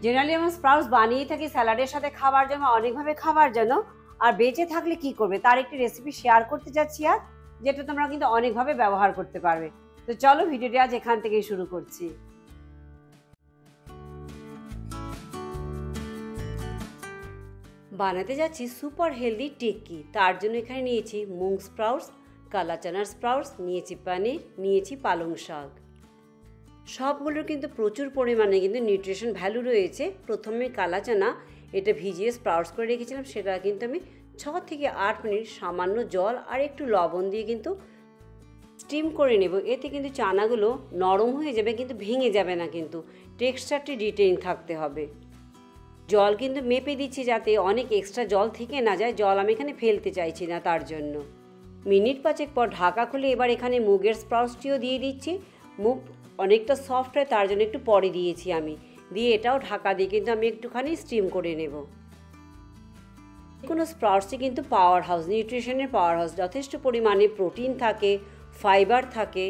Generally আমরা sprouts বানিয়ে থাকি স্যালাডের সাথে খাবার জন্য, অনেকভাবে খাবার জন্য। আর বেঁচে থাকলে কি করবে তার একটি রেসিপি শেয়ার করতে যাচ্ছি আর, যেটা তোমরা কিন্তু অনেকভাবে ব্যবহার করতে পারবে। তো চলো ভিডিওটি আজ এখান থেকেই শুরু করছি। বানাতে যাচ্ছি সুপার হেলদি টিক্কি। তার জন্য এখানে নিয়েছি মুগ স্প্রাউটস, কালা চানার স্প্রাউটস, নিয়েছি পনির, নিয়েছি পালং শাক। সবগুলোর কিন্তু প্রচুর পরিমাণে কিন্তু নিউট্রিশন ভ্যালু রয়েছে। প্রথমে কালা চানা এটা ভিজিয়ে স্প্রাউটস করে রেখেছিলাম, সেটা কিন্তু আমি 6 থেকে 8 মিনিট সামান্য জল আর একটু লবণ দিয়ে কিন্তু স্টিম করে নেব। এতে কিন্তু চানাগুলো নরম হয়ে যাবে, কিন্তু ভেঙে যাবে না, কিন্তু টেক্সচারটি রিটেইন থাকতে হবে। জল কিন্তু মেপে দিচ্ছি যাতে অনেক এক্সট্রা জল থেকে না যায়, জল আমি এখানে ফেলতে চাইছি না তার জন্য। মিনিট 5 পর ঢাকা খুলে এবার এখানে মুগের স্প্রাউটসটিও দিয়ে দিচ্ছি। মুগ অনেকটা সফট হয় তার জন্য একটু পরে দিয়েছি আমি, দিয়ে এটাও ঢাকা দিয়ে কিন্তু আমি একটুখানি স্টিম করে নেব। কোনো স্প্রাউটসই কিন্তু পাওয়ার হাউস, নিউট্রিশনের পাওয়ার হাউস। যথেষ্ট পরিমাণে প্রোটিন থাকে, ফাইবার থাকে,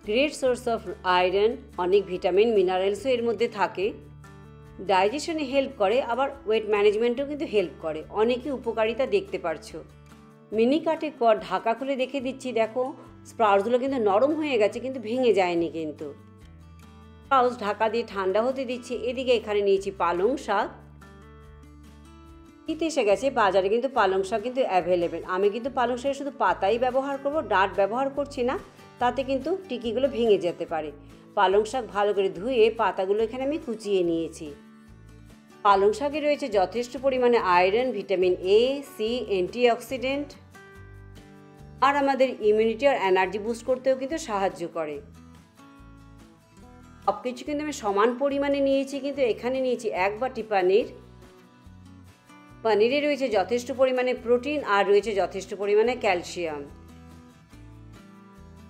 গ্রেট সোর্স অফ আয়রন, অনেক ভিটামিন মিনারেলসও এর মধ্যে থাকে। ডাইজেশনে হেল্প করে, আবার ওয়েট ম্যানেজমেন্টেও কিন্তু হেল্প করে। অনেকই উপকারিতা দেখতে পারছো। মিনিট 8 পর ঢাকা খুলে দেখে দিচ্ছি, দেখো স্প্রাউটসগুলো কিন্তু নরম হয়ে গেছে, কিন্তু ভেঙে যায়নি। কিন্তু স্প্রাউটস ঢাকা দিয়ে ঠান্ডা হতে দিচ্ছি। এদিকে এখানে নিয়েছি পালং শাক। শীত এসে গেছে, বাজারে কিন্তু পালং শাক কিন্তু অ্যাভেলেবেল। আমি কিন্তু পালং শাকের শুধু পাতাই ব্যবহার করব, ডাঁট ব্যবহার করছি না, তাতে কিন্তু টিকিগুলো ভেঙে যেতে পারে। পালং শাক ভালো করে ধুয়ে পাতাগুলো এখানে আমি কুচিয়ে নিয়েছি। পালং শাকে রয়েছে যথেষ্ট পরিমাণে iron, vitamin A, C, antioxidant, আর আমাদের ইমিউনিটি আর এনার্জি বুস্ট করতেও কিন্তু সাহায্য করে। সব কিছু কিন্তু আমি সমান পরিমাণে নিয়েছি। কিন্তু এখানে নিয়েছি 1 বাটি পনির। পনিরে রয়েছে যথেষ্ট পরিমাণে প্রোটিন আর রয়েছে যথেষ্ট পরিমাণে ক্যালসিয়াম।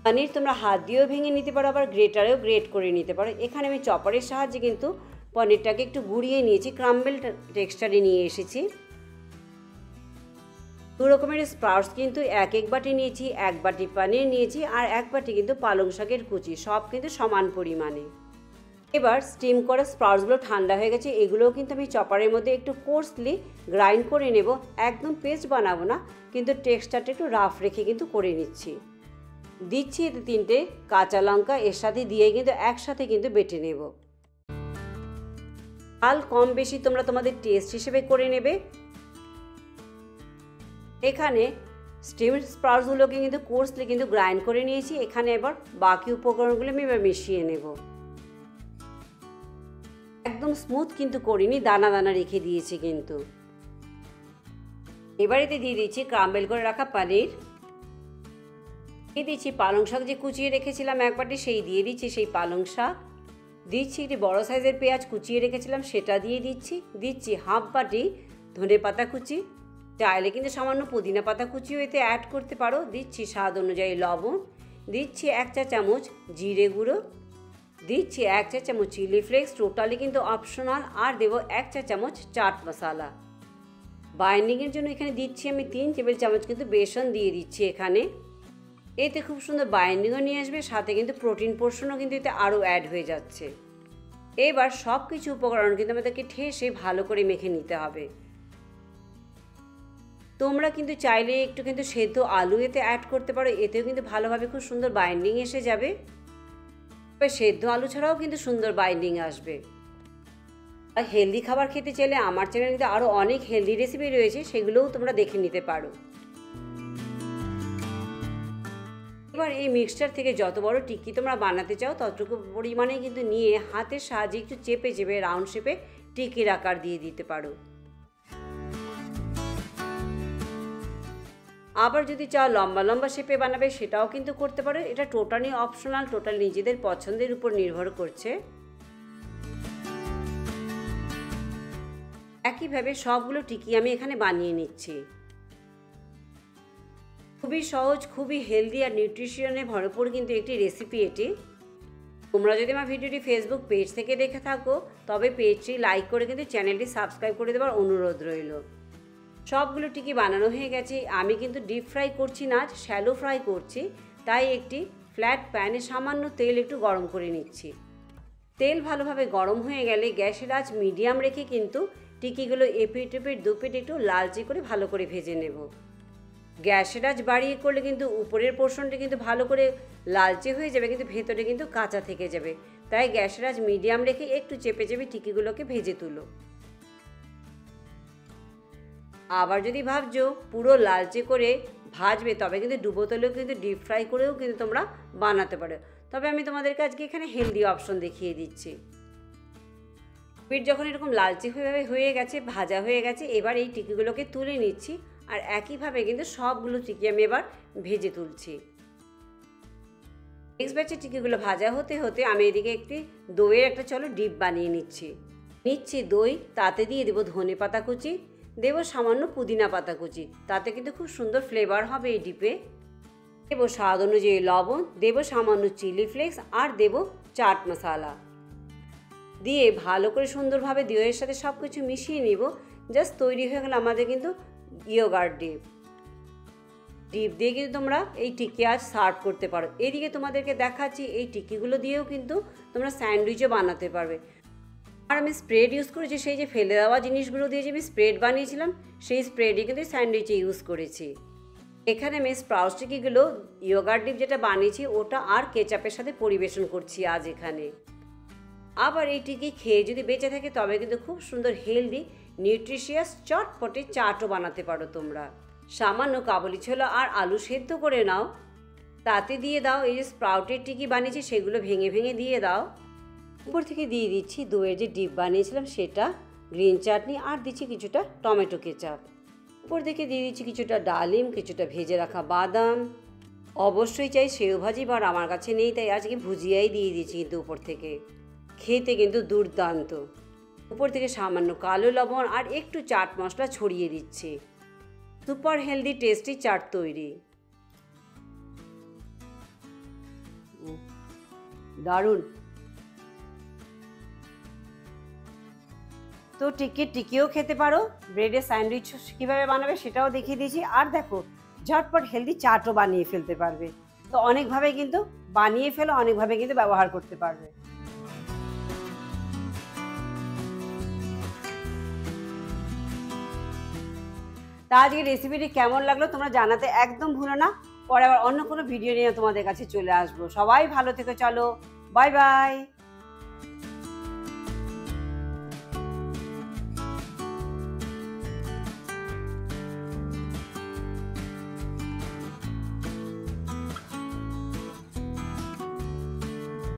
পনির তোমরা হাত দিয়েও ভেঙে নিতে পারো, আবার গ্রেটারেও গ্রেট করে নিতে পারো। এখানে আমি চপারের সাহায্যে কিন্তু পনিরটাকে একটু গুঁড়িয়ে নিয়েছি, ক্রাম্বেল টেক্সচারে নিয়ে এসেছি। 2 রকমের স্প্রাউটস কিন্তু 1 বাটি নিয়েছি, 1 বাটি পনির নিয়েছি আর 1 বাটি কিন্তু পালং শাকের কুচি, সব কিন্তু সমান পরিমাণে। এবার স্টিম করা স্প্রাউটসগুলো ঠান্ডা হয়ে গেছে, এগুলোও কিন্তু আমি চপারের মধ্যে একটু কোর্সলি গ্রাইন্ড করে নেব। একদম পেস্ট বানাবো না, কিন্তু টেক্সচারটা একটু রাফ রেখে কিন্তু করে নিচ্ছি। দিচ্ছি এতে 3টে কাঁচা লঙ্কা, এর সাথে দিয়ে কিন্তু একসাথে কিন্তু বেটে নেব। ঝাল কম বেশি তোমরা তোমাদের টেস্ট হিসেবে করে নেবে। এখানে স্টিমড স্প্রাউটসগুলোকে কিন্তু কোর্সলি কিন্তু গ্রাইন্ড করে নিয়েছি। এখানে এবার বাকি উপকরণগুলো আমি এবার মিশিয়ে নেব। একদম স্মুথ কিন্তু করিনি, দানা দানা রেখে দিয়েছি কিন্তু। এবার এতে দিয়ে দিচ্ছি ক্রাম্বেল করে রাখা পনির, দিয়ে দিচ্ছি পালং শাক যে কুচিয়ে রেখেছিলাম 1 বাটি, সেই দিয়ে দিচ্ছি সেই পালং শাক। দিচ্ছি একটি বড় সাইজের পেঁয়াজ কুচিয়ে রেখেছিলাম, সেটা দিয়ে দিচ্ছি। দিচ্ছি 1/2 বাটি ধনে পাতা কুচি, চাইলে কিন্তু সামান্য পুদিনা পাতা কুচিও এতে অ্যাড করতে পারো। দিচ্ছি স্বাদ অনুযায়ী লবণ, দিচ্ছি 1 চা চামচ জিরে গুঁড়ো, দিচ্ছি 1 চা চামচ চিলি ফ্লেক্স, টোটালি কিন্তু অপশনাল, আর দেবো 1 চা চামচ চাট মশলা। বাইন্ডিংয়ের জন্য এখানে দিচ্ছি আমি 3 টেবিল চামচ কিন্তু বেসন দিয়ে দিচ্ছি এখানে। এতে খুব সুন্দর বাইন্ডিংও নিয়ে আসবে, সাথে কিন্তু প্রোটিন পোর্শনও কিন্তু এতে আরও অ্যাড হয়ে যাচ্ছে। এবার সব কিছু উপকরণ কিন্তু আমাদেরকে ঠেসে ভালো করে মেখে নিতে হবে। তোমরা কিন্তু চাইলে একটু কিন্তু সেদ্ধ আলু এতে অ্যাড করতে পারো, এতেও কিন্তু ভালোভাবে খুব সুন্দর বাইন্ডিং এসে যাবে। তবে সেদ্ধ আলু ছাড়াও কিন্তু সুন্দর বাইন্ডিং আসবে। আর হেলদি খাবার খেতে চাইলে আমার চ্যানেলে কিন্তু আরও অনেক হেলদি রেসিপি রয়েছে, সেগুলোও তোমরা দেখে নিতে পারো। এবার এই মিক্সচার থেকে যত বড় টিক্কি তোমরা বানাতে চাও ততটুকু পরিমাণে কিন্তু নিয়ে হাতের সাহায্যে একটু চেপে চেপে রাউন্ড শেপে টিক্কির আকার দিয়ে দিতে পারো। আবার যদি চাও লম্বা লম্বা শেপে বানাবে সেটাও কিন্তু করতে পারো। এটা টোটালি অপশনাল, টোটাল নিজেদের পছন্দের উপর নির্ভর করছে। একইভাবে সবগুলো টিক্কি আমি এখানে বানিয়ে নিচ্ছি। খুবই সহজ, খুবই হেলদি আর নিউট্রিশনে ভরপুর কিন্তু একটি রেসিপি এটি। তোমরা যদি আমার ভিডিওটি ফেসবুক পেজ থেকে দেখে থাকো তবে পেজটি লাইক করে কিন্তু চ্যানেলটি সাবস্ক্রাইব করে দেওয়ার অনুরোধ রইল। সবগুলো টিকি বানানো হয়ে গেছে। আমি কিন্তু ডিপ ফ্রাই করছি না, শ্যালো ফ্রাই করছি, তাই একটি ফ্ল্যাট প্যানে সামান্য তেল একটু গরম করে নিচ্ছি। তেল ভালোভাবে গরম হয়ে গেলে গ্যাসের আঁচ মিডিয়াম রেখে কিন্তু টিকিগুলো এপিট এপিট দুপিট একটু লালচে করে ভালো করে ভেজে নেব। গ্যাসের আঁচ বাড়িয়ে করলে কিন্তু উপরের পোর্শনটা কিন্তু ভালো করে লালচে হয়ে যাবে, কিন্তু ভেতরে কিন্তু কাঁচা থেকে যাবে। তাই গ্যাসের আঁচ মিডিয়াম রেখে একটু চেপে চেপে টিকিগুলোকে ভেজে তুলো। আবার যদি ভাবছো পুরো লালচে করে ভাজবে, তবে কিন্তু ডুবো তেলেও কিন্তু ডিপ ফ্রাই করেও কিন্তু তোমরা বানাতে পারো। তবে আমি তোমাদেরকে আজকে এখানে হেলদি অপশন দেখিয়ে দিচ্ছি। পিঠ যখন এরকম লালচে হয়ে গেছে, ভাজা হয়ে গেছে, এবার এই টিকিগুলোকে তুলে নিচ্ছি। আর একইভাবে কিন্তু সবগুলো টিকি আমি এবার ভেজে তুলছি। নেক্সট ব্যাচের টিকিগুলো ভাজা হতে হতে আমি এদিকে একটি দইয়ের একটা ডিপ বানিয়ে নিচ্ছি দই। তাতে দিয়ে দেবো ধনে পাতা কুচি, দেবো সামান্য পুদিনা পাতা কুচি, তাতে কিন্তু খুব সুন্দর ফ্লেভার হবে এই ডিপে। দেবো স্বাদ অনুযায়ী লবণ, দেবো সামান্য চিলি ফ্লেক্স, আর দেবো চাট মশলা দিয়ে ভালো করে সুন্দরভাবে দইয়ের সাথে সব কিছু মিশিয়ে নিব। জাস্ট তৈরি হয়ে গেল আমাদের কিন্তু ইয়োগার্ট ডিপ দিয়ে কিন্তু তোমরা এই টিকি আজ সার্ভ করতে পারো। এদিকে তোমাদেরকে দেখাচ্ছি এই টিকিগুলো দিয়েও কিন্তু তোমরা স্যান্ডউইচও বানাতে পারবে। আর আমি স্প্রেড ইউজ করেছি, সেই যে ফেলে দেওয়া জিনিসগুলো দিয়ে যে আমি স্প্রেড বানিয়েছিলাম, সেই স্প্রেডই কিন্তু স্যান্ডউইচে ইউজ করেছি। এখানে আমি স্প্রাউটস টিকিগুলো ইয়োগার্ট ডিপ যেটা বানিয়েছি ওটা আর কেচাপের সাথে পরিবেশন করছি আজ এখানে। আবার এই টিকি খেয়ে যদি বেঁচে থাকে তবে কিন্তু খুব সুন্দর হেলদি নিউট্রিশিয়াস চটপটে চাটও বানাতে পারো তোমরা। সামান্য কাবুলি ছোলা আর আলু সেদ্ধ করে নাও, তাতে দিয়ে দাও এই যে স্প্রাউটের টিকি বানিয়েছি সেগুলো ভেঙে ভেঙে দিয়ে দাও। উপর থেকে দিয়ে দিচ্ছি দইয়ের যে ডিপ বানিয়েছিলাম সেটা, গ্রিন চাটনি, আর দিচ্ছি কিছুটা টমেটো কেচাপ। উপর থেকে দিয়ে দিচ্ছি কিছুটা ডালিম, কিছুটা ভেজে রাখা বাদাম। অবশ্যই চাই সেও ভাজি, বার আমার কাছে নেই তাই আজকে ভুজিয়াই দিয়ে দিচ্ছি কিন্তু উপর থেকে। খেতে কিন্তু দুর্দান্ত। উপর থেকে সামান্য কালো লবণ আর একটু চাট মশলা ছড়িয়ে দিচ্ছি। সুপার হেলদি টেস্টি চাট তৈরি। দারুণ। তো টিকিও খেতে পারো, ব্রেডের স্যান্ডউইচ কীভাবে বানাবে সেটাও দেখিয়ে দিয়েছি। আর দেখো ঝটপট হেলদি চাটও বানিয়ে ফেলতে পারবে। তো অনেকভাবে কিন্তু বানিয়ে ফেলো, অনেকভাবে কিন্তু ব্যবহার করতে পারবে। তা আজকে রেসিপিটি কেমন লাগলো তোমরা জানাতে একদম ভুলো না। পরে আবার অন্য কোনো ভিডিও নিয়ে তোমাদের কাছে চলে আসবো। সবাই ভালো থেকো, চলো বাই বাই।